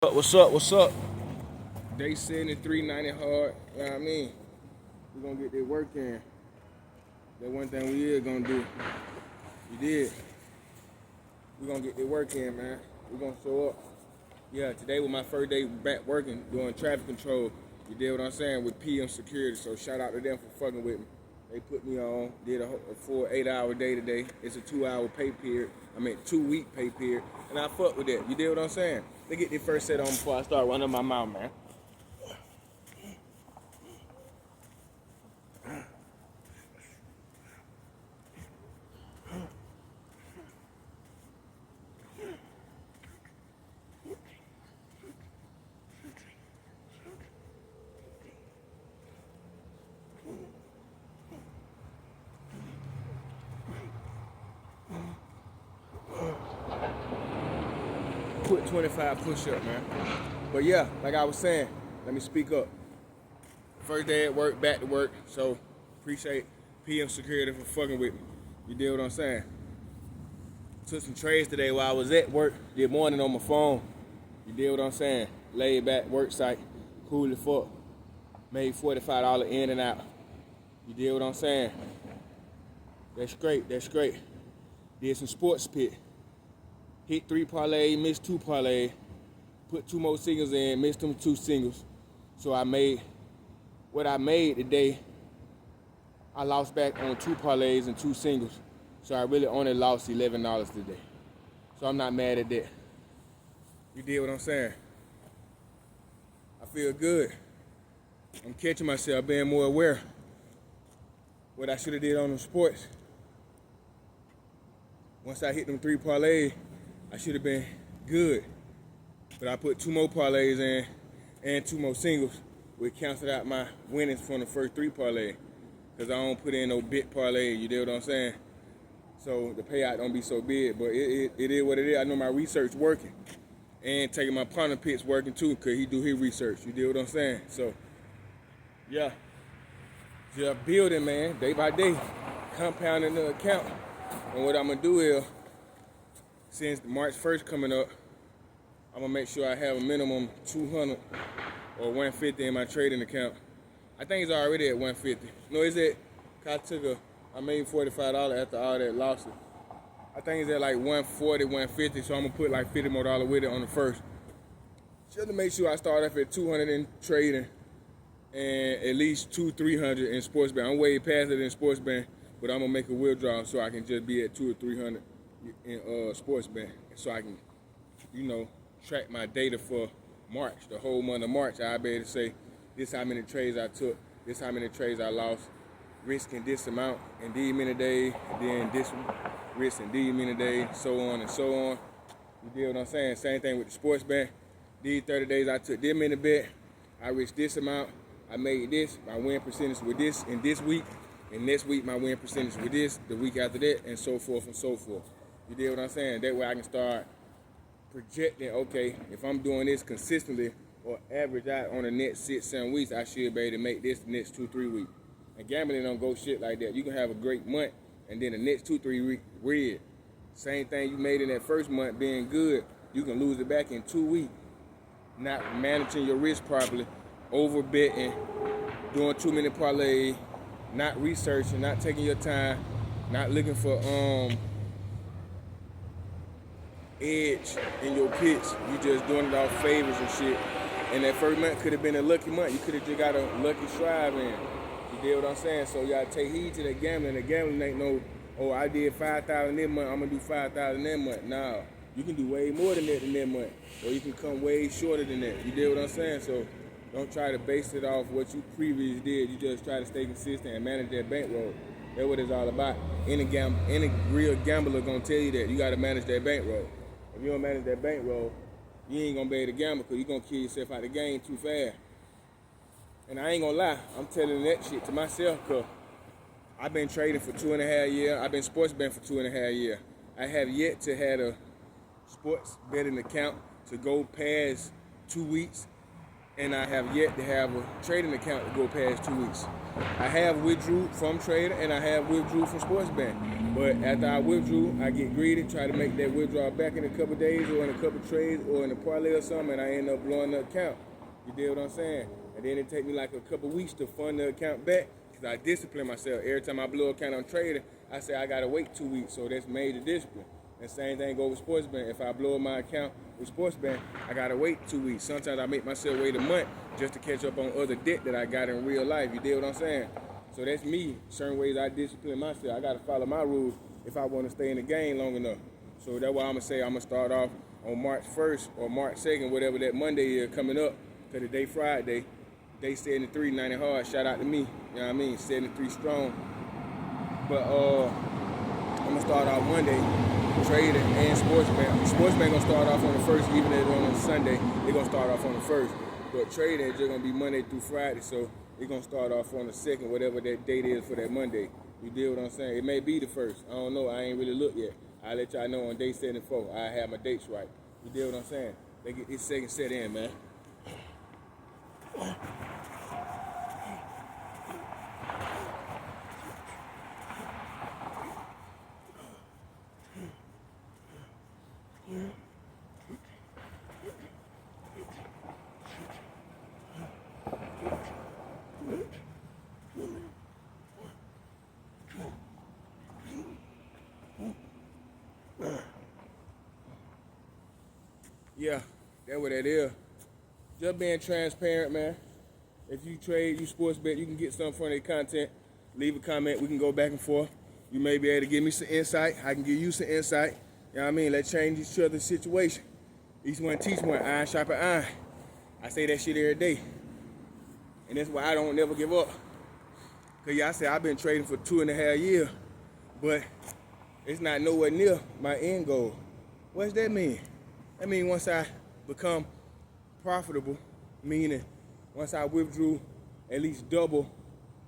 What's up? What's up? Day 73, 90 hard. You know what I mean? We're gonna get that work in. That one thing we is gonna do. You did. We're gonna get that work in, man. We're gonna show up. Yeah, today was my first day back working, doing traffic control. You did what I'm saying with PM Security. So shout out to them for fucking with me. They put me on, did a full 8-hour day today. It's a 2-hour pay period. 2-week pay period. And I fuck with that. You did what I'm saying? They get their first set on before I start running my mouth, man. Put 25 push-up, man. But yeah, like I was saying, let me speak up. First day at work, back to work. So appreciate PM Security for fucking with me. You did what I'm saying? Took some trades today while I was at work. Did morning on my phone. You did what I'm saying? Laid back, work site, cool as fuck. Made $45 in and out. You did what I'm saying? That's great, that's great. Did some sports pit. Hit 3 parlay, missed 2 parlay. Put 2 more singles in, missed them 2 singles. So I made what I made today. I lost back on 2 parlays and 2 singles. So I really only lost $11 today. So I'm not mad at that. You did what I'm saying? I feel good. I'm catching myself, being more aware. What I should have did on them sports. Once I hit them 3 parlays, I should have been good. But I put 2 more parlays in and 2 more singles, which canceled out my winnings from the first 3 parlay. Because I don't put in no big parlay, you know what I'm saying? So the payout don't be so big, but it is what it is. I know my research working. And taking my partner picks working too, because he do his research, you know what I'm saying? So, yeah. Just building, man, day by day, compounding the account. And what I'm going to do is, since March 1st coming up, I'm going to make sure I have a minimum 200 or 150 in my trading account. I think it's already at 150. No, is it? I made $45 after all that losses. I think it's at like 140, 150, so I'm going to put like $50 more with it on the first. Just to make sure I start off at 200 in trading and at least 200-300 in sports betting. I'm way past it in sports betting, but I'm going to make a withdrawal so I can just be at 200 or 300 in sports betting, so I can, track my data for March, the whole month of March. I'll be able to say, this how many trades I took, this how many trades I lost, risking this amount in these many days, and then this risk in these many days, so on and so on. You get what I'm saying? Same thing with the sports bet. These 30 days I took this many bet, I risked this amount, I made this, my win percentage with this in this week, and next week my win percentage with this, the week after that, and so forth and so forth. You get what I'm saying? That way I can start projecting, okay, if I'm doing this consistently or average out on the next 6-7 weeks, I should be able to make this the next 2-3 weeks. And gambling don't go shit like that. You can have a great month and then the next 2-3 weeks red. Same thing you made in that first month being good, you can lose it back in 2 weeks. Not managing your risk properly, over betting, doing too many parlays, not researching, not taking your time, not looking for edge in your pitch. You just doing it off favors and shit. And that first month could have been a lucky month. You could have just got a lucky strive in. You get what I'm saying? So you gotta take heed to that gambling. The gambling ain't no, oh, I did 5,000 this month, I'm gonna do 5,000 that month. Nah, you can do way more than that month. Or you can come way shorter than that. You get what I'm saying? So don't try to base it off what you previously did. You just try to stay consistent and manage that bankroll. That's what it's all about. Any real gambler gonna tell you that. You gotta manage that bankroll. If you don't manage that bankroll, you ain't gonna be able to gamble because you're gonna kill yourself out of the game too fast. And I ain't gonna lie, I'm telling that shit to myself because I've been trading for 2.5 years. I've been sports betting for 2.5 years. I have yet to have a sports betting account to go past 2 weeks, and I have yet to have a trading account to go past 2 weeks. I have withdrew from trading and I have withdrew from sports betting. But after I withdrew, I get greedy, try to make that withdrawal back in a couple days or in a couple trades or in a parlay or something, and I end up blowing the account. You deal what I'm saying? And then it take me like a couple weeks to fund the account back because I discipline myself. Every time I blow an account on trading, I say I gotta wait 2 weeks, so that's major discipline. And same thing go with sports betting. If I blow my account with sports betting, I gotta wait 2 weeks. Sometimes I make myself wait a month just to catch up on other debt that I got in real life. You deal what I'm saying? So that's me. Certain ways I discipline myself. I gotta follow my rules if I want to stay in the game long enough. So that's why I'm gonna say I'm gonna start off on March 1st or March 2nd, whatever that Monday is coming up, to the day Friday. Day 73, 90 hard. Shout out to me. You know what I mean? 73 strong. But I'm gonna start off Monday trading and sports betting. Sports betting gonna start off on the 1st, even if it's on a Sunday. They're gonna start off on the 1st. But trading is just gonna be Monday through Friday. So it's gonna start off on the 2nd, whatever that date is for that Monday. You deal what I'm saying? It may be the 1st. I don't know. I ain't really looked yet. I'll let y'all know on day 74. I have my dates right. You deal what I'm saying? They get this second set in, man. Yeah, that's what that is. Just being transparent, man. If you trade, you sports bet, you can get something from their content. Leave a comment, we can go back and forth. You may be able to give me some insight. I can give you some insight. You know what I mean? Let's change each other's situation. Each one teach one, iron sharpen iron. I say that shit every day. And that's why I don't never give up. Cause yeah, I say I've been trading for 2.5 years, but it's not nowhere near my end goal. What's that mean? That means once I become profitable, meaning once I withdrew at least double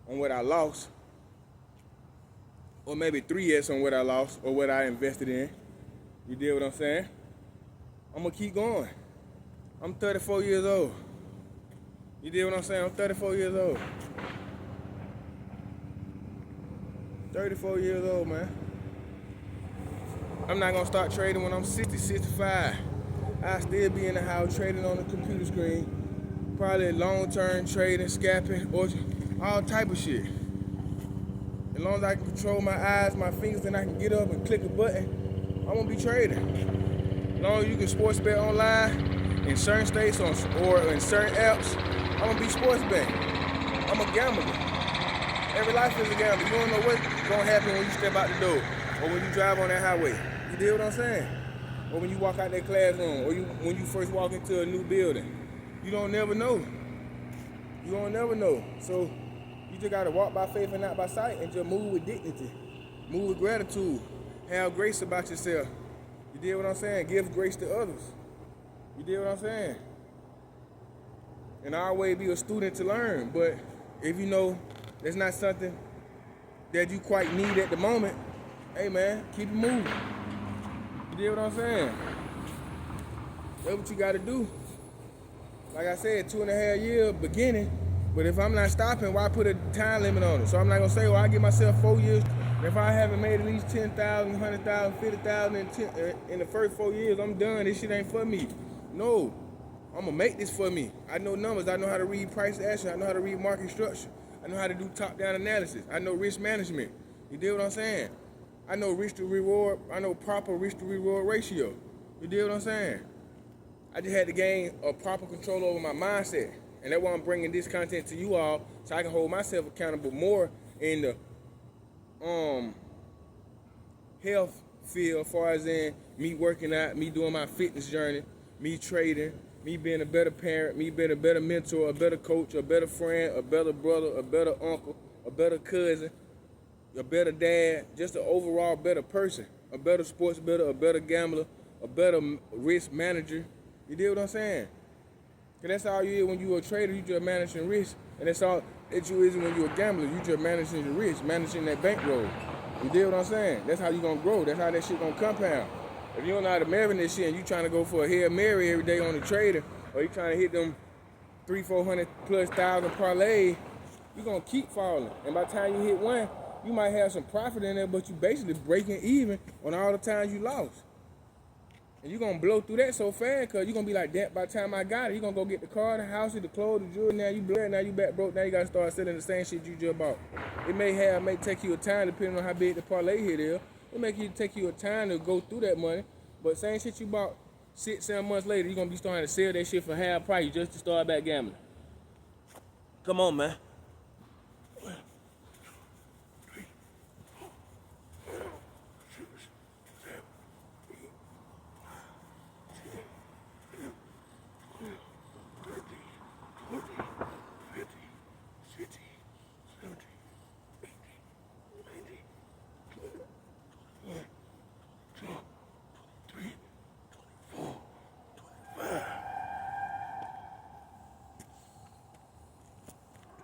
on what I lost, or maybe 3x on what I lost or what I invested in, you deal what I'm saying? I'm gonna keep going. I'm 34 years old. You deal what I'm saying? I'm 34 years old. 34 years old, man. I'm not gonna start trading when I'm 60, 65. I still be in the house trading on the computer screen, probably long-term trading, scalping, or all type of shit. As long as I can control my eyes, my fingers, and I can get up and click a button, I'm gonna be trading. As long as you can sports bet online in certain states or in certain apps, I'm gonna be sports betting. I'm a gambler. Every life is a gamble. You don't know what's gonna happen when you step out the door or when you drive on that highway. You deal what I'm saying? Or when you walk out that classroom, or when you first walk into a new building. You don't never know. You don't never know. So you just gotta walk by faith and not by sight and just move with dignity. Move with gratitude. Have grace about yourself. You deal what I'm saying? Give grace to others. You deal what I'm saying? And always be a student to learn. But if you know that's not something that you quite need at the moment, hey man, keep it moving. You deal what I'm saying? That's what you gotta do. Like I said, 2.5 years beginning, but if I'm not stopping, why put a time limit on it? So I'm not gonna say, well, I give myself 4 years. If I haven't made at least 10,000, 100,000, 50,000 in the first 4 years, I'm done. This shit ain't for me. No, I'm gonna make this for me. I know numbers. I know how to read price action. I know how to read market structure. I know how to do top-down analysis. I know risk management. You deal what I'm saying? I know risk to reward. I know proper risk to reward ratio. You deal what I'm saying? I just had to gain a proper control over my mindset. And that's why I'm bringing this content to you all, so I can hold myself accountable more in the health field, as far as in me working out, me doing my fitness journey, me trading, me being a better parent, me being a better mentor, a better coach, a better friend, a better brother, a better uncle, a better cousin, a better dad, just an overall better person, a better sports bettor, a better gambler, a better risk manager. You deal what I'm saying? Cause that's all you is when you're a trader, you just managing risk. And that's all that you is when you're a gambler, you just managing your risk, managing that bankroll. You deal what I'm saying? That's how you gonna grow. That's how that shit gonna compound. If you don't know how to marry this shit and you trying to go for a Hail Mary every day on the trader, or you trying to hit them 300-400+ thousand parlay, you gonna keep falling. And by the time you hit one, You might have some profit in there, but you basically breaking even on all the times you lost. And you're going to blow through that so fast because you're going to be like that by the time I got it. You're going to go get the car, the house, the clothes, the jewelry. Now you blow, now you back broke. Now you got to start selling the same shit you just bought. It may take you a time, depending on how big the parlay hit is. It take you a time to go through that money. But same shit you bought 6-7 months later, you're going to be starting to sell that shit for half price just to start back gambling. Come on, man.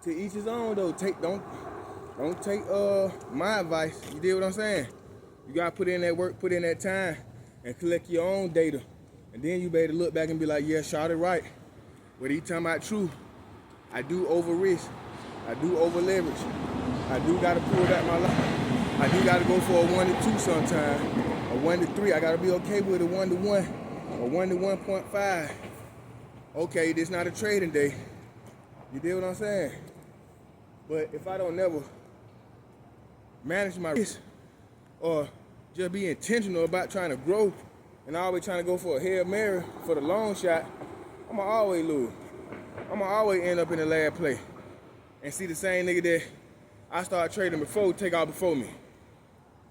To each his own though. Don't take my advice. You did what I'm saying? You gotta put in that work, put in that time, and collect your own data. And then you better look back and be like, yeah, shot it right. But he talking about true. I do over risk. I do over leverage. I do gotta pull that my life. I do gotta go for a 1-2 sometime. A 1-3. I gotta be okay with a 1-1. A 1-1.5. Okay, this not a trading day. You did what I'm saying? But if I don't never manage my risk or just be intentional about trying to grow and always trying to go for a Hail Mary for the long shot, I'ma always lose. I'ma always end up in the last play and see the same nigga that I started trading before take out before me.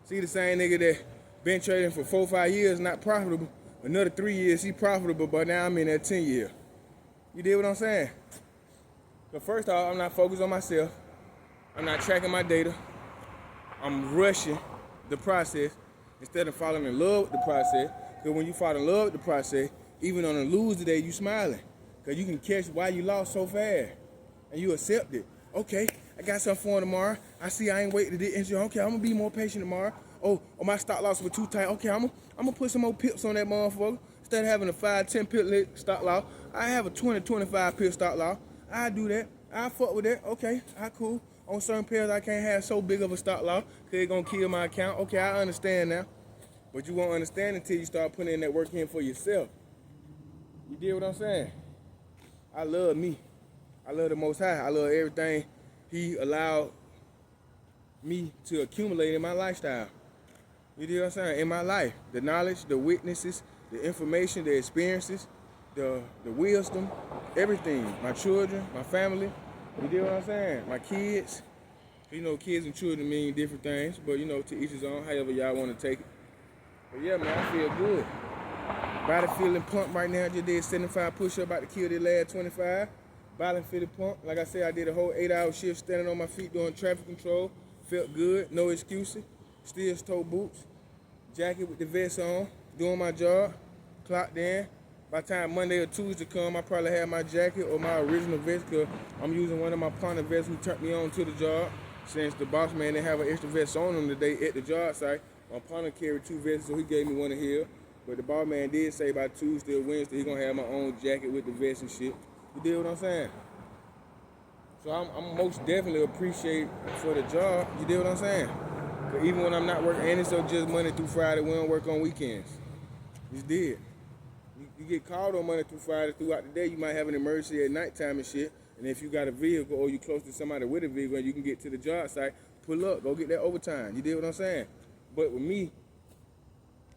See the same nigga that been trading for 4-5 years, not profitable. Another 3 years, he profitable, but now I'm in that 10 year. You did what I'm saying? So first off, I'm not focused on myself. I'm not tracking my data. I'm rushing the process instead of falling in love with the process. Because when you fall in love with the process, even on a lose day, you smiling. Because you can catch why you lost so fast. And you accept it. Okay, I got something for tomorrow. I see I ain't waiting to get injured. Okay, I'm going to be more patient tomorrow. Oh, my stop loss was too tight. Okay, I'm going to put some more pips on that motherfucker. Instead of having a 5-10 pip stop loss, I have a 20-25 pip stop loss. I do that. I fuck with that. Okay, cool. On certain pairs, I can't have so big of a stop loss because it's going to kill my account. Okay, I understand now. But you won't understand until you start putting in that work in for yourself. You get what I'm saying? I love me. I love the Most High. I love everything He allowed me to accumulate in my lifestyle. You get what I'm saying? In my life. The knowledge, the witnesses, the information, the experiences, the wisdom, everything. My children, my family. You get what I'm saying? My kids. You know, kids and children mean different things, but you know, to each his own, however y'all want to take it. But yeah, man, I feel good. Body feeling pumped right now. Just did 75 push-ups, about to kill the last 25. Body feeling pumped. Like I said, I did a whole 8-hour shift standing on my feet doing traffic control. Felt good, no excuses. Steel toe boots, jacket with the vest on, doing my job, clocked in. By the time Monday or Tuesday come, I probably have my jacket or my original vest because I'm using one of my partner vests who turned me on to the job. Since the boss man didn't have an extra vest on him today at the job site, my partner carried 2 vests, so he gave me one of his. But the boss man did say by Tuesday or Wednesday he's going to have my own jacket with the vest and shit. You dig what I'm saying? So I'm most definitely appreciated for the job. You dig what I'm saying? But even when I'm not working, and it's just Monday through Friday, we don't work on weekends. It's dead. You get called on Monday through Friday throughout the day, you might have an emergency at nighttime and shit. And if you got a vehicle or you close to somebody with a vehicle and you can get to the job site, pull up, go get that overtime. You dig what I'm saying? But with me,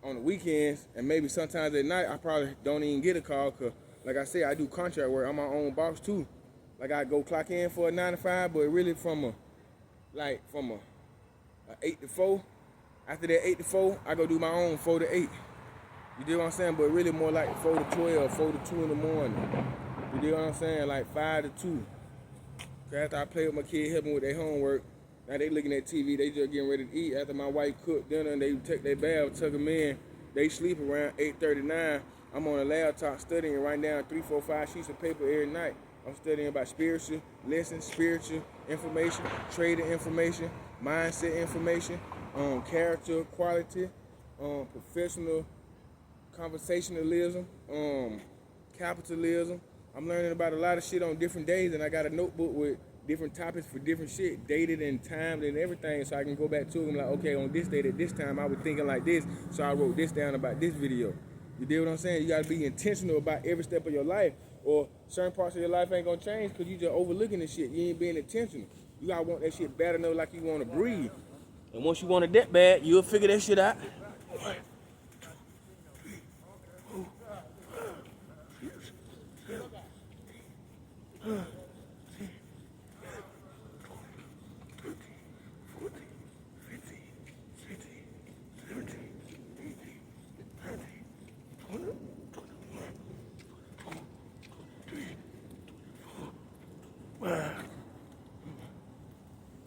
on the weekends and maybe sometimes at night, I probably don't even get a call because, like I said, I do contract work. I'm my own boss too. Like I go clock in for a 9 to 5, but really from a 8 to 4. After that 8 to 4, I go do my own 4 to 8. You dig what I'm saying? But really more like 4 to 12, 4 to 2 in the morning. You dig what I'm saying? Like 5 to 2. After I play with my kid, helping with their homework, now they looking at TV, they just getting ready to eat. After my wife cook dinner and they take their bath, tuck them in, they sleep around 8:39. I'm on a laptop studying, writing down 3, 4, 5 sheets of paper every night. I'm studying about spiritual lessons, spiritual information, trading information, mindset information, character quality, professional conversationalism, capitalism. I'm learning about a lot of shit on different days, and I got a notebook with different topics for different shit, dated and timed and everything, so I can go back to them like, okay, on this date at this time, I was thinking like this, so I wrote this down about this video. You dig what I'm saying? You gotta be intentional about every step of your life, or certain parts of your life ain't gonna change because you just overlooking the shit. You ain't being intentional. You gotta want that shit bad enough like you wanna breathe. And once you want it that bad, you'll figure that shit out.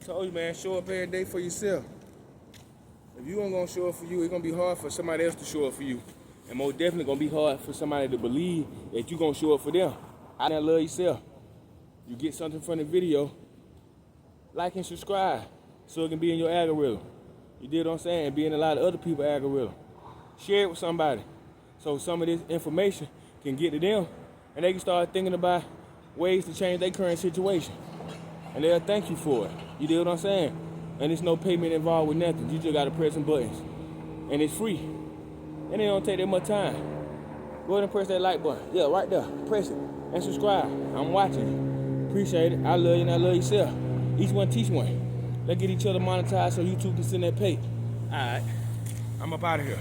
Told you, man, show up every day for yourself. If you ain't gonna show up for you, it's gonna be hard for somebody else to show up for you. And most definitely gonna be hard for somebody to believe that you gonna show up for them. I done love yourself. You get something from the video, like and subscribe so it can be in your algorithm. You did what I'm saying? Be in a lot of other people's algorithm. Share it with somebody so some of this information can get to them and they can start thinking about ways to change their current situation. And they'll thank you for it. You did what I'm saying? And there's no payment involved with nothing. You just gotta press some buttons. And it's free. And it don't take that much time. Go ahead and press that like button. Yeah, right there. Press it. And subscribe. I'm watching you. Appreciate it. I love you and I love yourself. Each one teach one. Let's get each other monetized so YouTube can send that pay. Alright. I'm up out of here.